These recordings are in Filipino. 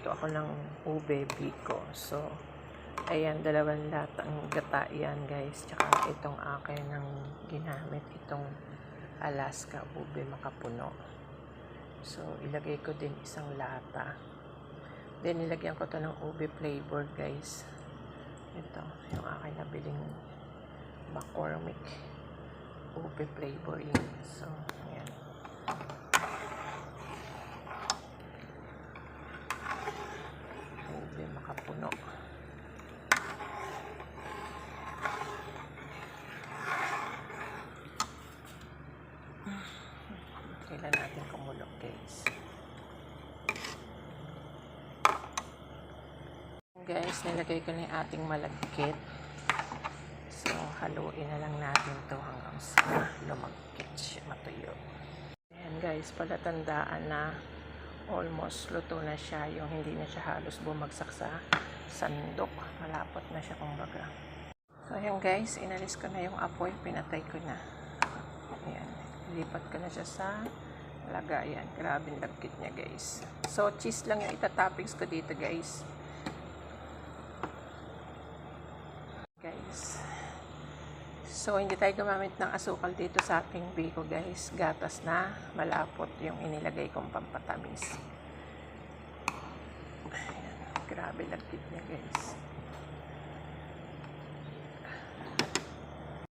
magluto ako ng ube biko. So, ayan, 2 latang gata yan guys. Tsaka itong akin ng ginamit, itong Alaska ube makapuno. So, ilagay ko din 1 lata. Then, nilagyan ko to ng ube flavor guys. Ito, yung akin nabiling McCormick ube flavor yun. So, ayan. Ube makapuno. Kailan natin kumulok guys. Guys, nilagay ko na yung ating malagkit. So, haluin na lang natin to hanggang sa lumagkit siya, matuyo. Ayan guys, palatandaan na almost luto na siya, yung hindi na siya halos bumagsak sa sandok. Malapot na siya kumbaga. So, ayan guys, inalis ko na yung apoy, pinatay ko na. Ayan, lipat ko na siya sa lagayan. Grabe yung lagkit niya guys. So, cheese lang yung itatoppings ko dito guys. So, hindi tayo gumamit ng asukal dito sa ating biko guys. Gatas na, malapot yung inilagay kong pampatamis. Ayan, grabe lagkit niya guys.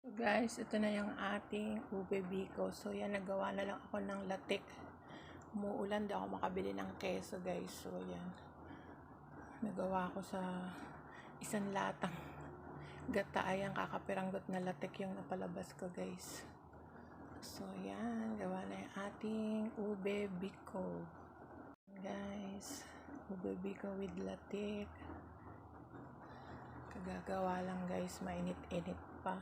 So guys, ito na yung ating ube biko. So, yan, nagawa na lang ako ng latik. Umuulan, di ako makabili ng keso guys. So, yan. Nagawa ko sa 1 latang gata. Ayan, kakapiranggot na latik yung napalabas ko guys. So yan, gawa na yung ating ube biko guys. Ube biko with latik. Kagagawa lang guys, mainit-init pa.